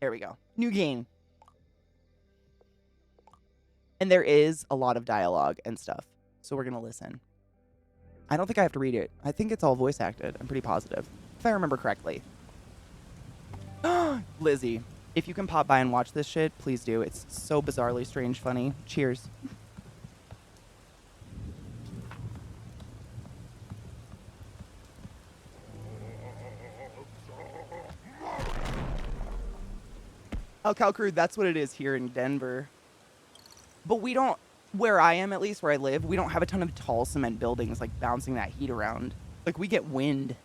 There we go. New game. And there is a lot of dialogue and stuff. So we're going to listen. I don't think I have to read it. I think it's all voice acted. I'm pretty positive. If I remember correctly. Lizzie, if you can pop by and watch this shit, please do. It's so bizarrely strange funny. Cheers. Calcrew, that's what it is here in Denver. But we don't, where I am at least, where I live, we don't have a ton of tall cement buildings like bouncing that heat around. Like we get wind.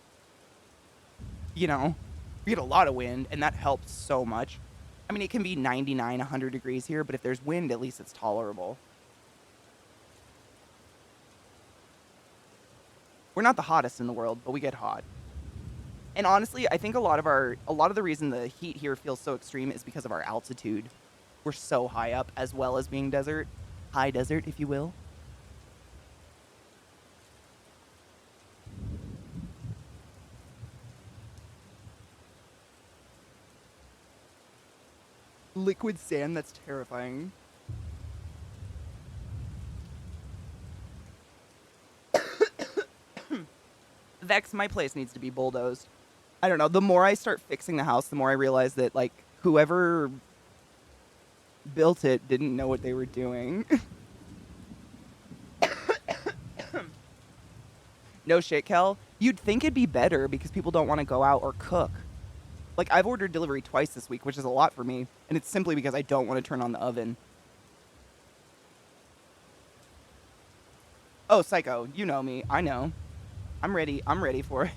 You know? We get a lot of wind, and that helps so much. I mean, it can be 99, 100 degrees here, but if there's wind, at least it's tolerable. We're not the hottest in the world, but we get hot. And honestly, I think a lot of the reason the heat here feels so extreme is because of our altitude. We're so high up, as well as being desert. High desert, if you will. Liquid sand, that's terrifying. Vex, my place needs to be bulldozed. I don't know, the more I start fixing the house, the more I realize that, like, whoever built it didn't know what they were doing. No shit, Kel. You'd think it'd be better because people don't want to go out or cook. Like, I've ordered delivery twice this week, which is a lot for me, and it's simply because I don't want to turn on the oven. Oh, Psycho, you know me. I know. I'm ready. I'm ready for it.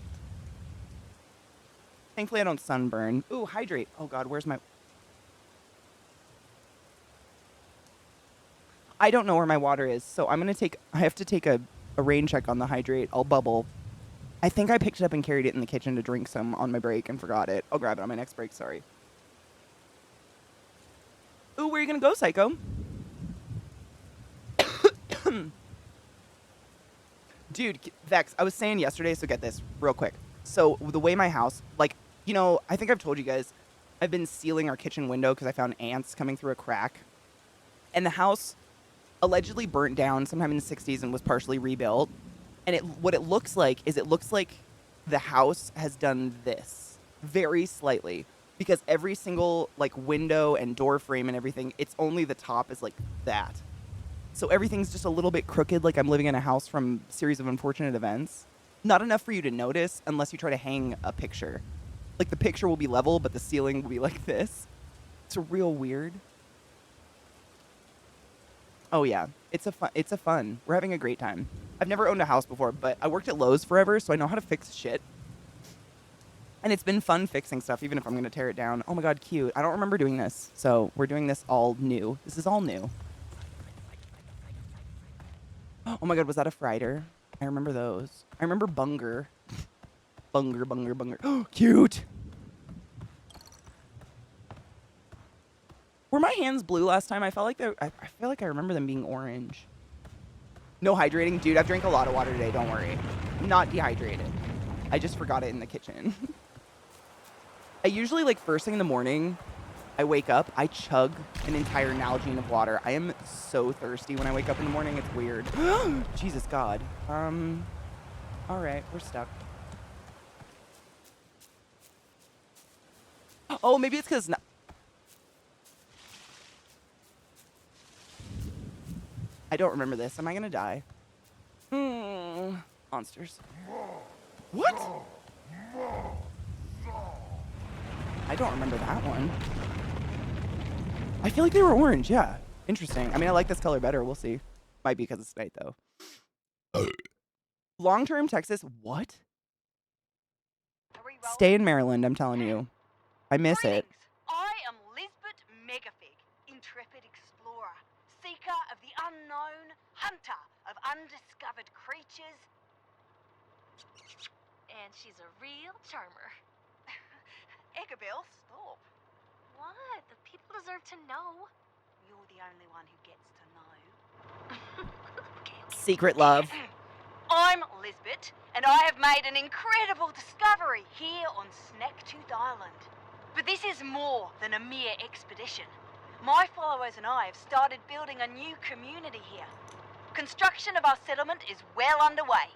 Thankfully, I don't sunburn. Ooh, hydrate. Oh, God, where's my... I don't know where my water is, so I have to take a rain check on the hydrate. I'll bubble. I think I picked it up and carried it in the kitchen to drink some on my break and forgot it. I'll grab it on my next break, sorry. Ooh, where are you gonna go, Psycho? Dude, Vex, I was saying yesterday, so get this real quick. So the way my house, like, you know, I think I've told you guys, I've been sealing our kitchen window because I found ants coming through a crack. And the house allegedly burnt down sometime in the 60s and was partially rebuilt. And what it looks like is the house has done this very slightly because every single like window and door frame and everything, it's only the top is like that. So everything's just a little bit crooked, like I'm living in a house from a series of unfortunate events. Not enough for you to notice unless you try to hang a picture. Like the picture will be level, but the ceiling will be like this. It's real weird. Oh yeah, it's a fun. We're having a great time. I've never owned a house before, but I worked at Lowe's forever, so I know how to fix shit. And it's been fun fixing stuff, even if I'm gonna tear it down. Oh my God, cute. I don't remember doing this, so we're doing this all new. This is all new. Oh my God, was that a Frieder? I remember those. I remember Bunger. Bunger. Oh, cute. Were my hands blue last time? I felt like I feel like I remember them being orange. No hydrating? Dude, I've drank a lot of water today, don't worry. I'm not dehydrated. I just forgot it in the kitchen. I usually, like, first thing in the morning, I wake up, I chug an entire Nalgene of water. I am so thirsty when I wake up in the morning. It's weird. Jesus God. All right, we're stuck. Oh, maybe it's because... I don't remember this. Am I gonna die? Monsters. What? I don't remember that one. I feel like they were orange, yeah. Interesting. I mean, I like this color better. We'll see. Might be because it's night, though. Long-term Texas, what? Stay in Maryland, I'm telling you. I miss it. I am Lisbeth Megafig, intrepid explorer, seeker of the unknown, hunter of undiscovered creatures. And she's a real charmer. Eckerbill, stop. What? The people deserve to know. You're the only one who gets to know. Secret love. I'm Lisbeth, and I have made an incredible discovery here on Snacktooth Island. But this is more than a mere expedition. My followers and I have started building a new community here. Construction of our settlement is well underway.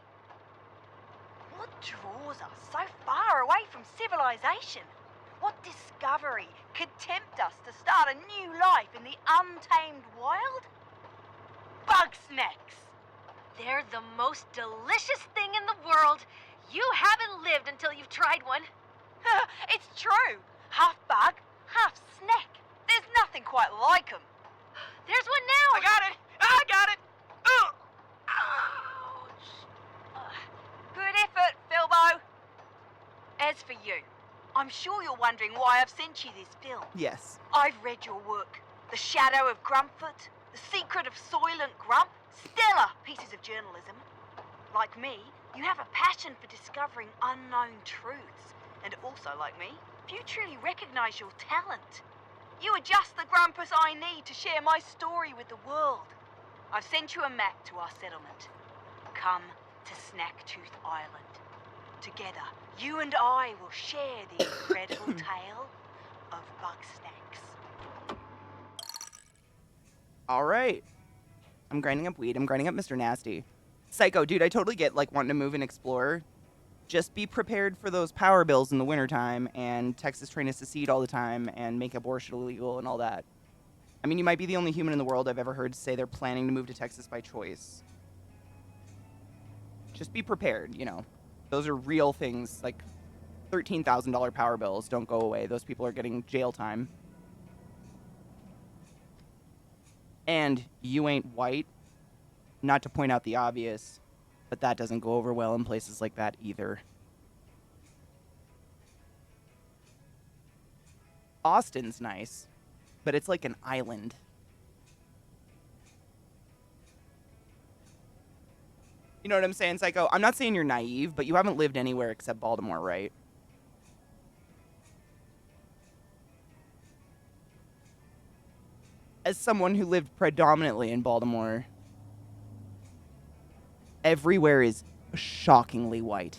What draws us so far away from civilization? What discovery could tempt us to start a new life in the untamed wild? Bugsnax! They're the most delicious thing in the world. You haven't lived until you've tried one. It's true. Half bug, half snack. There's nothing quite like 'em. There's one now. I got it! Ugh. Ouch. Good effort, Philbo. As for you, I'm sure you're wondering why I've sent you this film. Yes. I've read your work. The Shadow of Grumpfoot, The Secret of Soylent Grump, stellar pieces of journalism. Like me, you have a passion for discovering unknown truths. And also, like me, few truly recognize your talent. You are just the Grumpus I need to share my story with the world. I've sent you a map to our settlement. Come to Snacktooth Island. Together, you and I will share the incredible tale of Bugsnax. All right. I'm grinding up weed. I'm grinding up Mr. Nasty. Psycho, dude, I totally get, like, wanting to move and explore. Just be prepared for those power bills in the wintertime and Texas trying to secede all the time and make abortion illegal and all that. I mean, you might be the only human in the world I've ever heard say they're planning to move to Texas by choice. Just be prepared, you know. Those are real things, like $13,000 power bills don't go away. Those people are getting jail time. And you ain't white. Not to point out the obvious, but that doesn't go over well in places like that either. Austin's nice, but it's like an island. You know what I'm saying, Psycho? I'm not saying you're naive, but you haven't lived anywhere except Baltimore, right? As someone who lived predominantly in Baltimore, everywhere is shockingly white.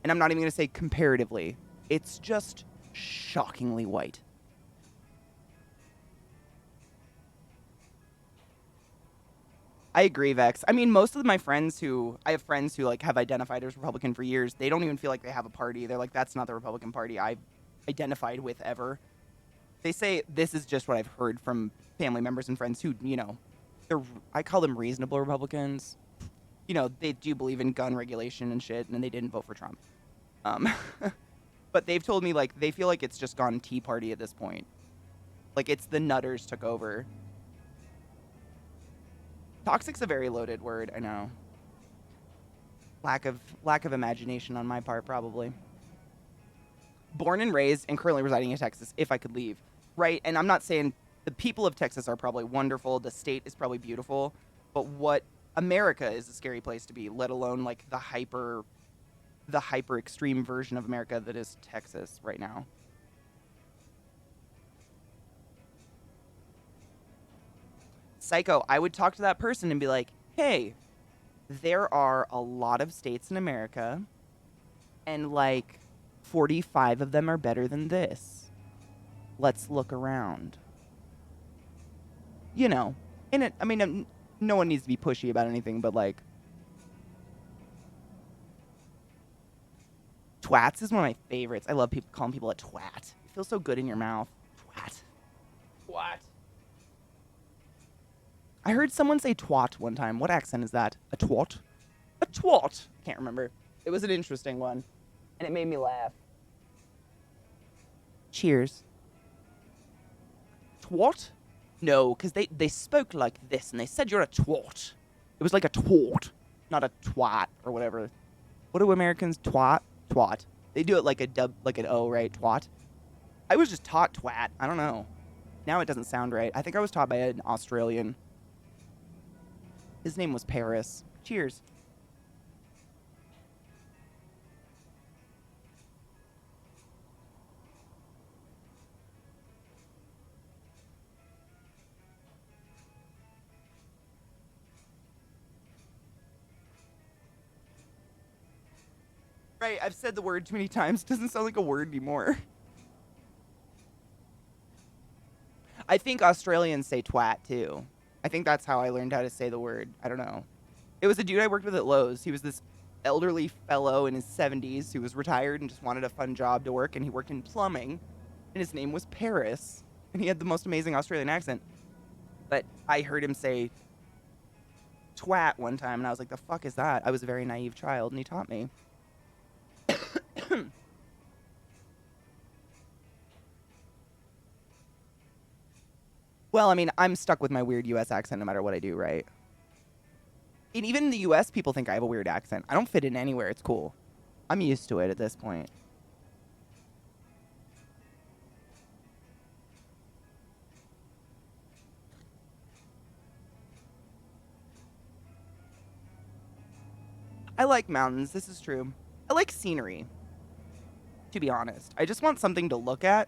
And I'm not even going to say comparatively. It's just shockingly white. I agree, Vex. I mean, most of my friends I have friends who, like, have identified as Republican for years. They don't even feel like they have a party. They're like, that's not the Republican Party I've identified with ever. They say this is just what I've heard from family members and friends who, you know, I call them reasonable Republicans. You know, they do believe in gun regulation and shit, and they didn't vote for Trump. But they've told me, like, they feel like it's just gone Tea Party at this point. Like, it's the nutters took over. Toxic's a very loaded word, I know. Lack of imagination on my part, probably. Born and raised and currently residing in Texas, if I could leave. Right? And I'm not saying the people of Texas are probably wonderful, the state is probably beautiful, but what America is a scary place to be, let alone, like, the hyper extreme version of America that is Texas right now. Psycho, I would talk to that person and be like, hey, there are a lot of states in America, and, like, 45 of them are better than this. Let's look around. You know, I mean, no one needs to be pushy about anything, but, like, twats is one of my favorites. I love calling people a twat. It feels so good in your mouth. Twat. Twat. I heard someone say twat one time. What accent is that? A twat? A twat. Can't remember. It was an interesting one, and it made me laugh. Cheers. Twat? No, because they spoke like this, and they said you're a twat. It was like a twat, not a twat or whatever. What do Americans twat? Twat. They do it like like an O, right? Twat. I was just taught twat. I don't know. Now it doesn't sound right. I think I was taught by an Australian. His name was Paris. Cheers. Right, I've said the word too many times. It doesn't sound like a word anymore. I think Australians say twat too. I think that's how I learned how to say the word. I don't know. It was a dude I worked with at Lowe's. He was this elderly fellow in his 70s who was retired and just wanted a fun job to work, and he worked in plumbing, and his name was Paris, and he had the most amazing Australian accent. But I heard him say twat one time, and I was like, the fuck is that? I was a very naive child, and he taught me. Well, I mean, I'm stuck with my weird U.S. accent no matter what I do, right? And even in the U.S., people think I have a weird accent. I don't fit in anywhere. It's cool. I'm used to it at this point. I like mountains. This is true. I like scenery, to be honest. I just want something to look at.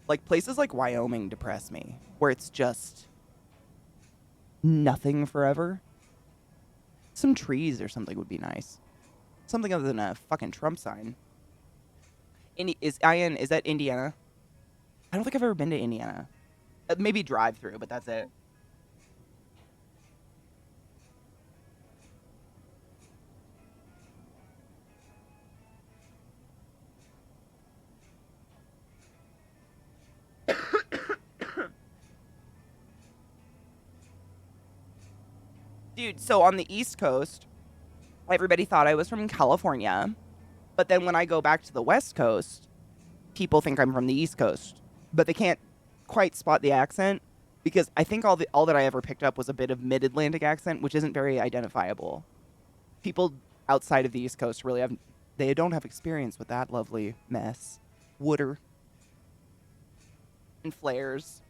Like, places like Wyoming depress me, where it's just nothing forever. Some trees or something would be nice. Something other than a fucking Trump sign. Is that Indiana? I don't think I've ever been to Indiana. Maybe drive through, but that's it. Dude, so on the East Coast, everybody thought I was from California. But then when I go back to the West Coast, people think I'm from the East Coast. But they can't quite spot the accent because I think all that I ever picked up was a bit of mid-Atlantic accent, which isn't very identifiable. People outside of the East Coast they don't have experience with that lovely mess. Wooder. And flares.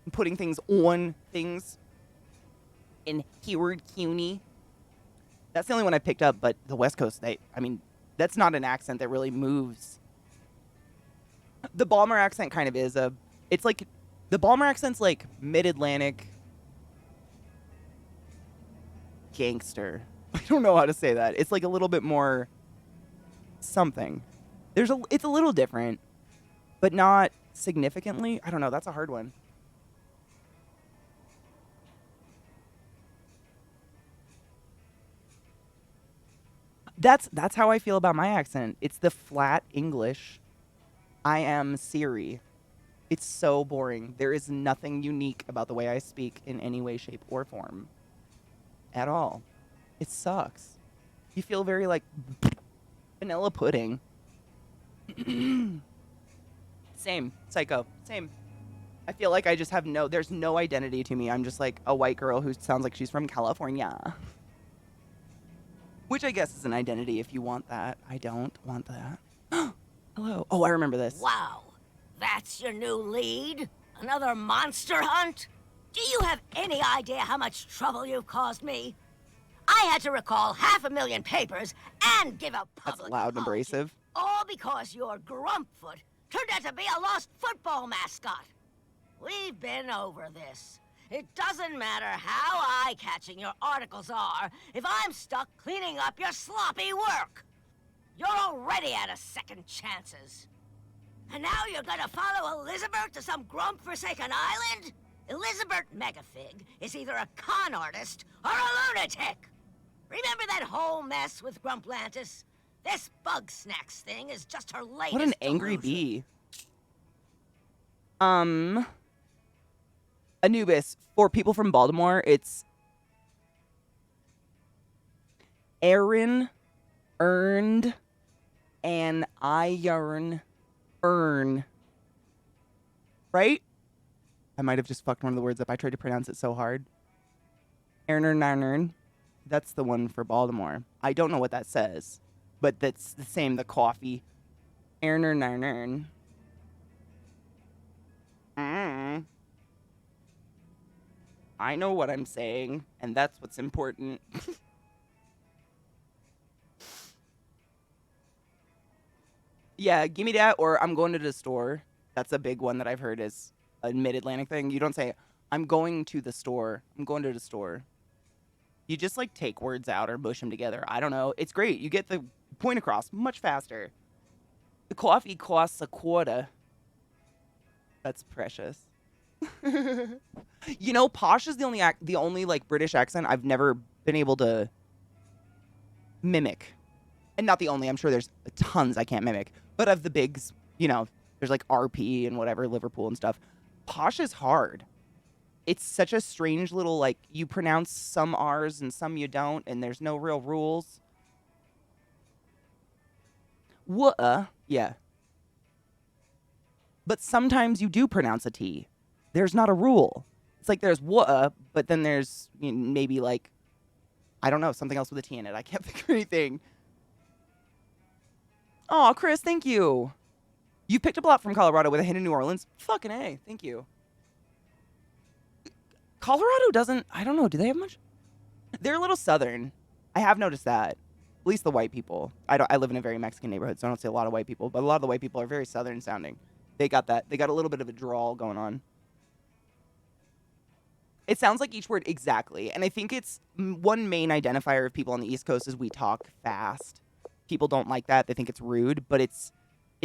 And putting things on things. In Heward CUNY. That's the only one I picked up, but the West Coast, that's not an accent that really moves. The Balmer accent kind of is the Balmer accent's like mid-Atlantic gangster. I don't know how to say that. It's like a little bit more something. It's a little different, but not significantly. I don't know. That's a hard one. That's how I feel about my accent. It's the flat English. I am Siri. It's so boring. There is nothing unique about the way I speak in any way, shape, or form. At all. It sucks. You feel very like vanilla pudding. Same. Psycho. Same. I feel like I just have there's no identity to me. I'm just like a white girl who sounds like she's from California. Which I guess is an identity if you want that. I don't want that. Hello. Oh, I remember this. Wow. That's your new lead? Another monster hunt? Do you have any idea how much trouble you've caused me? I had to recall 500,000 papers and give a public That's loud and apology, abrasive. all because your Grumpfoot turned out to be a lost football mascot. We've been over this. It doesn't matter how eye-catching your articles are if I'm stuck cleaning up your sloppy work. You're already out of second chances. And now you're gonna follow Elizabeth to some grump-forsaken island? Elizabeth Megafig is either a con artist or a lunatic. Remember that whole mess with Grumplantis? This Bugsnax thing is just her latest What an angry delusion. bee. Anubis, for people from Baltimore, it's Aaron, earned, and iron, earn. Right? I might have just fucked one of the words up. I tried to pronounce it so hard. Aaron. That's the one for Baltimore. I don't know what that says, but that's the same, the coffee. Aaron. I know what I'm saying, and that's what's important. Yeah, give me that, or I'm going to the store. That's a big one that I've heard is a mid-Atlantic thing. You don't say, I'm going to the store. I'm going to the store. You just, like, take words out or mush them together. I don't know. It's great. You get the point across much faster. The coffee costs $0.25. That's precious. You know, posh is the only like British accent I've never been able to mimic. And not the only, I'm sure there's tons I can't mimic. But of the bigs, you know, there's like RP and whatever, Liverpool and stuff. Posh is hard. It's such a strange little, like, you pronounce some R's and some you don't, and there's no real rules. Yeah. But sometimes you do pronounce a T. There's not a rule. It's like there's but then there's maybe like, I don't know, something else with a T in it. I can't think of anything. Oh, Chris, thank you. You picked up a lot from Colorado with a hint of New Orleans. Fucking A, thank you. Colorado doesn't, I don't know, do they have much? They're a little southern. I have noticed that. At least the white people. I live in a very Mexican neighborhood, so I don't see a lot of white people, but a lot of the white people are very southern sounding. They got that. They got a little bit of a drawl going on. It sounds like each word exactly, and I think it's one main identifier of people on the East Coast is we talk fast. People don't like that. They think it's rude, but it's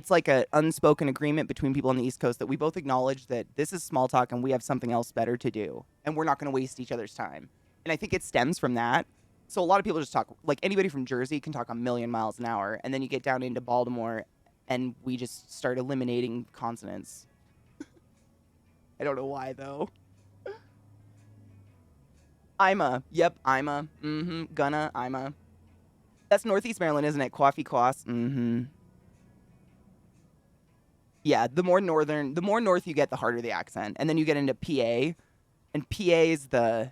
like an unspoken agreement between people on the East Coast that we both acknowledge that this is small talk and we have something else better to do, and we're not going to waste each other's time. And I think it stems from that. So a lot of people just talk, like anybody from Jersey can talk a million miles an hour, and then you get down into Baltimore, and we just start eliminating consonants. I don't know why, though. I'm a. Yep, I'm a. Mm-hmm. Gonna. I'm a. That's Northeast Maryland, isn't it? Coffee, quass. Mm-hmm. Yeah, the more north you get, the harder the accent. And then you get into PA, and PA is the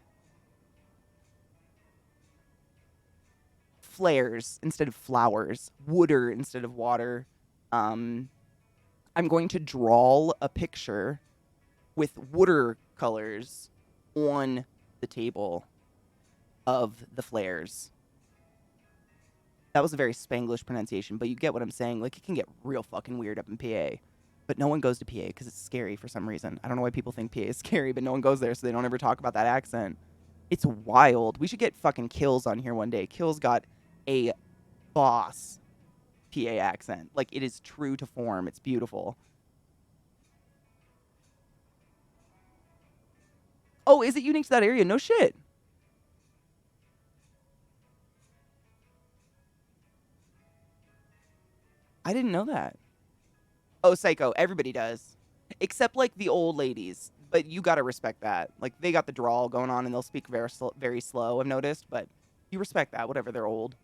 flares instead of flowers, wooder instead of water. I'm going to draw a picture with watercolors on the table of the flares. That was a very Spanglish pronunciation, but you get what I'm saying. Like, it can get real fucking weird up in PA. But no one goes to PA because it's scary for some reason. I don't know why people think PA is scary, but no one goes there, so they don't ever talk about that accent. It's wild. We should get fucking Kills on here one day. Kills got a boss PA accent. Like, it is true to form. It's beautiful. Oh, is it unique to that area? No shit. I didn't know that. Oh, Psycho. Everybody does. Except, like, the old ladies. But you gotta respect that. Like, they got the drawl going on, and they'll speak very slow, I've noticed. But you respect that, whatever, they're old.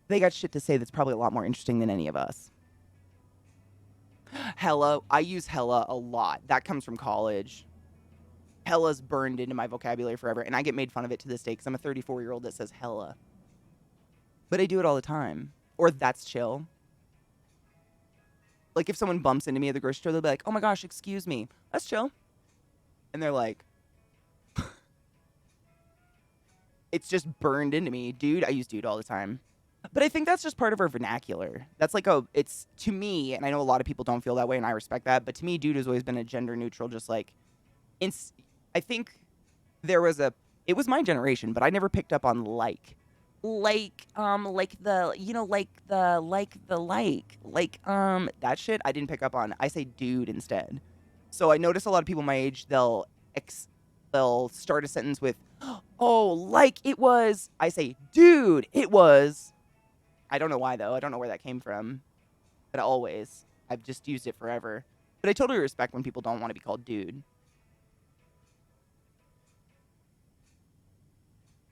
They got shit to say that's probably a lot more interesting than any of us. Hella. I use hella a lot. That comes from college. Hella's burned into my vocabulary forever, and I get made fun of it to this day because I'm a 34-year-old that says hella. But I do it all the time. Or that's chill. Like, if someone bumps into me at the grocery store, they'll be like, oh my gosh, excuse me. That's chill. And they're like, it's just burned into me. Dude, I use dude all the time. But I think that's just part of our vernacular. That's like it's, to me, and I know a lot of people don't feel that way, and I respect that, but to me, dude has always been a gender neutral, just like, I think it was my generation, but I never picked up on that shit I didn't pick up on. I say dude instead. So I notice a lot of people my age, they'll start a sentence with, oh, like it was. I say, dude, it was. I don't know why, though. I don't know where that came from. But I've just used it forever. But I totally respect when people don't want to be called dude.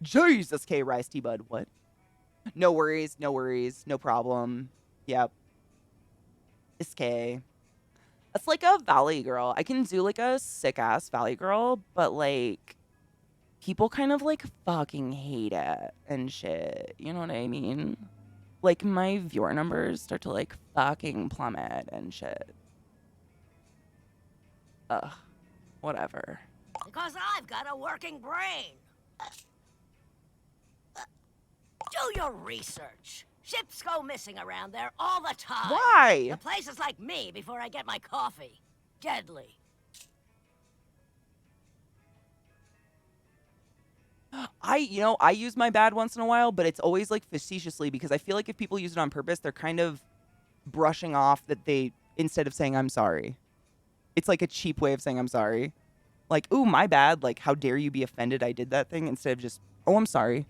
Jesus, K. Rice T. Bud. What? No worries, no problem. Yep. It's K. That's like a valley girl. I can do like a sick-ass valley girl, but like, people kind of like fucking hate it and shit. You know what I mean? Like, my viewer numbers start to like fucking plummet and shit. Ugh. Whatever. Because I've got a working brain. Do your research. Ships go missing around there all the time. Why? The place is like me before I get my coffee. Deadly. I use my bad once in a while, but it's always like facetiously because I feel like if people use it on purpose, they're kind of brushing off that instead of saying I'm sorry. It's like a cheap way of saying I'm sorry. Like, ooh, my bad. Like, how dare you be offended I did that thing, instead of just, oh, I'm sorry.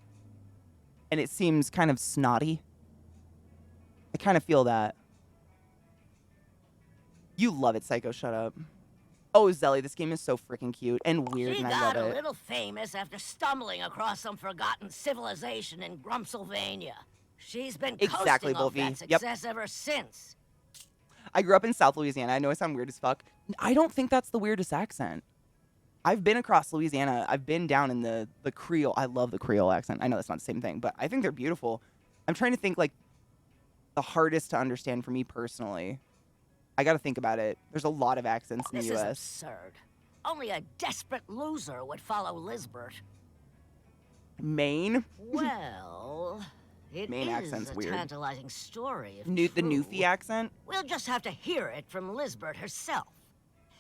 And it seems kind of snotty. I kind of feel that. You love it, Psycho. Shut up. Oh, Zelly, this game is so freaking cute and weird, She and I got love a it. little famous after stumbling across some forgotten civilization in Grumpsylvania. She's been Exactly, coasting off Wolfie. that success ever since. I grew up in South Louisiana. I know I sound weird as fuck. I don't think that's the weirdest accent. I've been across Louisiana. I've been down in the Creole. I love the Creole accent. I know that's not the same thing, but I think they're beautiful. I'm trying to think, like, the hardest to understand for me personally. I got to think about it. There's a lot of accents in This the is U.S. absurd. Only a desperate loser would follow Lisbert. Maine? Well, it Maine is accent's a weird. tantalizing story. If The true. Newfie accent? We'll just have to hear it from Lisbert herself.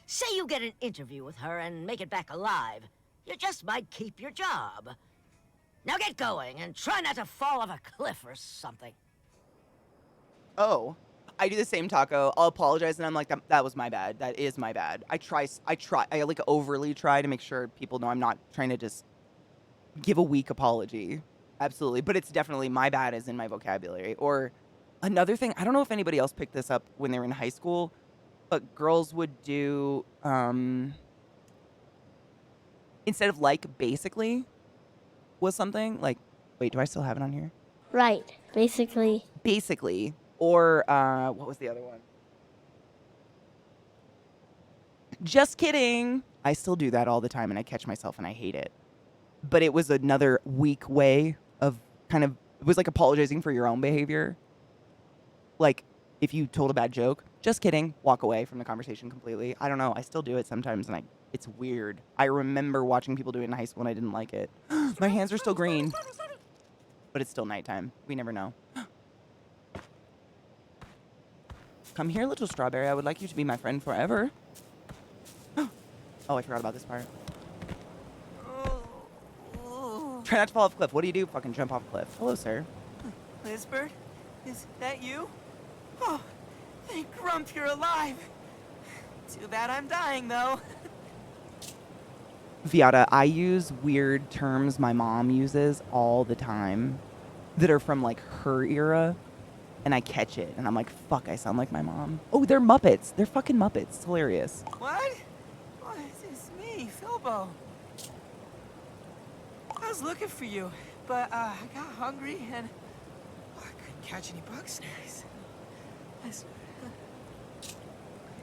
Say you get an interview with her and make it back alive. You just might keep your job. Now get going and try not to fall off a cliff or something. Oh. I do the same, Taco. I'll apologize, and I'm like, that was my bad. That is my bad. I like overly try to make sure people know I'm not trying to just give a weak apology. Absolutely. But it's definitely my bad is in my vocabulary. Or another thing, I don't know if anybody else picked this up when they were in high school, but girls would do, instead of like, basically, was something like, wait, do I still have it on here? Right. Basically. Basically. Or, what was the other one? Just kidding. I still do that all the time, and I catch myself, and I hate it. But it was another weak way of kind of, it was like apologizing for your own behavior. Like, if you told a bad joke, just kidding, walk away from the conversation completely. I don't know. I still do it sometimes, and it's weird. I remember watching people do it in high school, and I didn't like it. My hands are still green. But it's still nighttime. We never know. Come here, little strawberry. I would like you to be my friend forever. Oh, I forgot about this part. Try not to fall off a cliff. What do you do? Fucking jump off a cliff. Hello, sir. Lisbert, is that you? Oh, thank Grump you're alive. Too bad I'm dying, though. Viata, I use weird terms my mom uses all the time that are from, like, her era. And I catch it, and I'm like, fuck, I sound like my mom. Oh, they're Muppets. They're fucking Muppets. It's hilarious. What? What? It's me, Philbo. I was looking for you, but I got hungry and I couldn't catch any Bugsnax.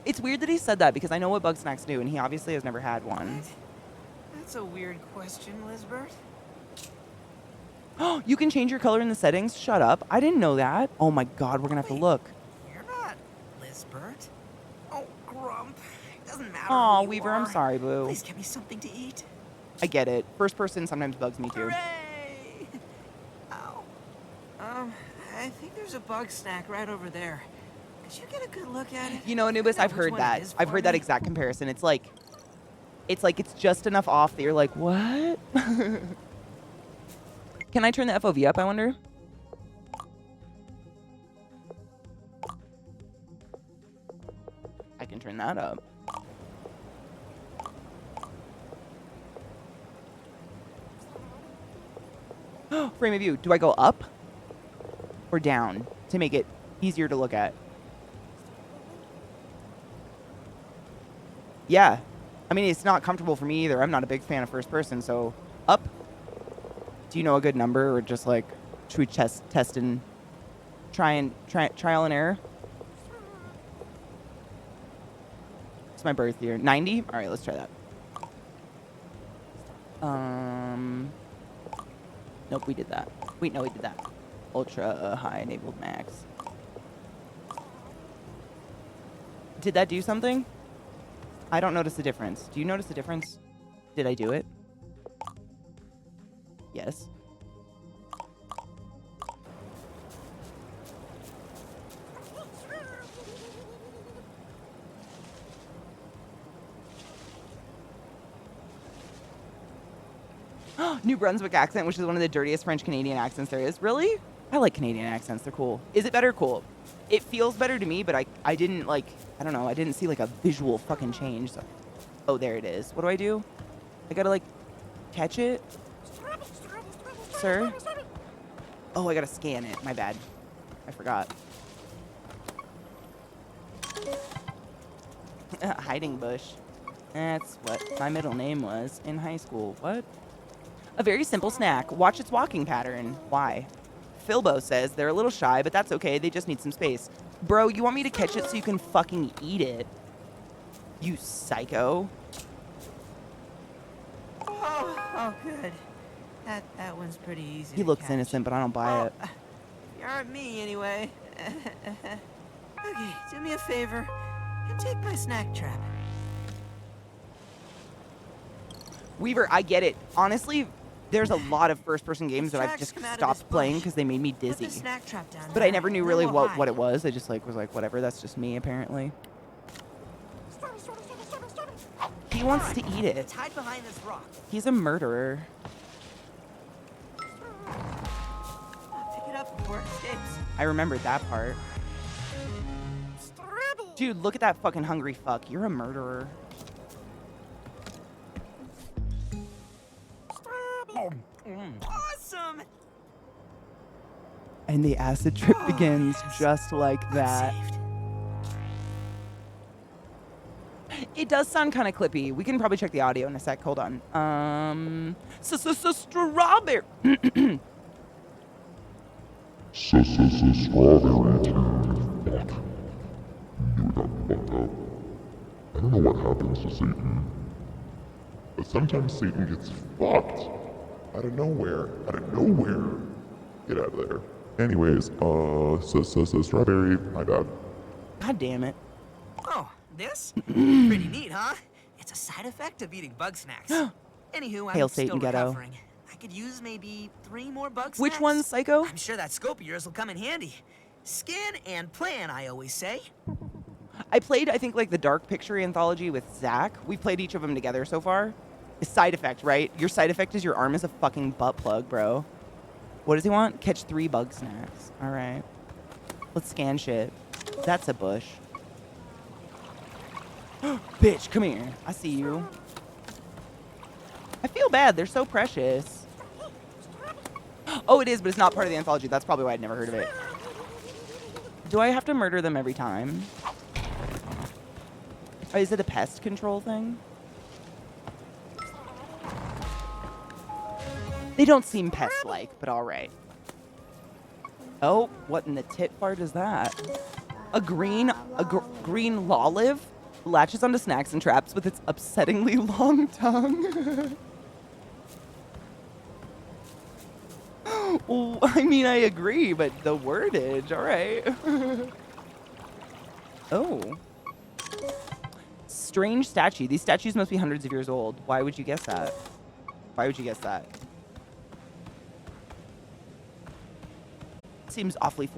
It's weird that he said that because I know what Bugsnax do, and he obviously has never had one. What? That's a weird question, Lisbert. You can change your color in the settings? Shut up. I didn't know that. Oh my god, we're gonna have to look. You're not Lisbert. Oh, Grump. It doesn't matter. Aw, who you Weaver, are. I'm sorry, boo. Please get me something to eat. I get it. First person sometimes bugs me too. Hooray! Ow. I think there's a bug snack right over there. Could you get a good look at it? You know, Anubis, Find out I've which heard one it that. is I've for heard that me? exact comparison. It's like it's just enough off that you're like, what? Can I turn the FOV up, I wonder? I can turn that up. Frame of view. Do I go up or down to make it easier to look at? Yeah. I mean, it's not comfortable for me either. I'm not a big fan of first person, so up. Do you know a good number, or just like, should we test and trial and error? It's my birth year. 90? All right, let's try that. Nope, we did that. Wait, no, we did that. Ultra high enabled max. Did that do something? I don't notice the difference. Do you notice the difference? Did I do it? Yes. New Brunswick accent, which is one of the dirtiest French Canadian accents there is. Really? I like Canadian accents. They're cool. Is it better? Cool. It feels better to me, but I didn't like, I don't know, I didn't see like a visual fucking change. So. Oh, there it is. What do? I gotta, like, catch it? Sir? Oh, I gotta scan it. My bad. I forgot. Hiding bush. That's what my middle name was in high school. What? A very simple snack. Watch its walking pattern. Why? Philbo says they're a little shy, but that's okay. They just need some space. Bro, you want me to catch it so you can fucking eat it? You psycho. Oh, good. That one's pretty easy. He to looks catch. innocent, but I don't buy it. You aren't me anyway. Okay, do me a favor and take my snack trap. Weaver, I get it. Honestly, there's a lot of first-person games that I've Tracks just come out of stopped this playing bush. because they made me Put the dizzy. snack trap down But there, I never knew and really then we'll what it hide. was. I just was like, whatever. That's just me, apparently. He wants to eat it. Let's hide behind this rock. He's a murderer. Pick it up before it escapes. I remembered that part. Dude, look at that fucking hungry fuck. You're a murderer. Awesome! And the acid trip begins just like that. Saved. It does sound kind of clippy. We can probably check the audio in a sec. Hold on. Strawberry. Strawberry tea. Fuck. You got fucked up. I don't know what happens to Satan, but sometimes Satan gets fucked. Out of nowhere. Out of nowhere. Get out of there. Anyways, strawberry, my bad. God damn it. Oh, this? Pretty neat, huh? It's a side effect of eating Bugsnax. Anywho, Hail I'm Satan, still ghetto. recovering. I could use maybe 3 more Bugsnax. Which one's Psycho? I'm sure that scope of yours will come in handy. Scan and plan, I always say. I played, I think, like the Dark Picture anthology with Zach. We played each of them together so far. A side effect, right? Your side effect is your arm is a fucking butt plug, bro. What does he want? Catch 3 Bugsnax. All right. Let's scan shit. That's a bush. Bitch, come here. I see you. I feel bad. They're so precious. Oh, it is, but it's not part of the anthology. That's probably why I'd never heard of it. Do I have to murder them every time? Or is it a pest control thing? They don't seem pest-like, but all right. Oh, what in the tit fart is that? A green lolive latches onto snacks and traps with its upsettingly long tongue. Well, I mean, I agree, but the wordage, all right. Oh. Strange statue. These statues must be hundreds of years old. Why would you guess that? Why would you guess that? Seems awfully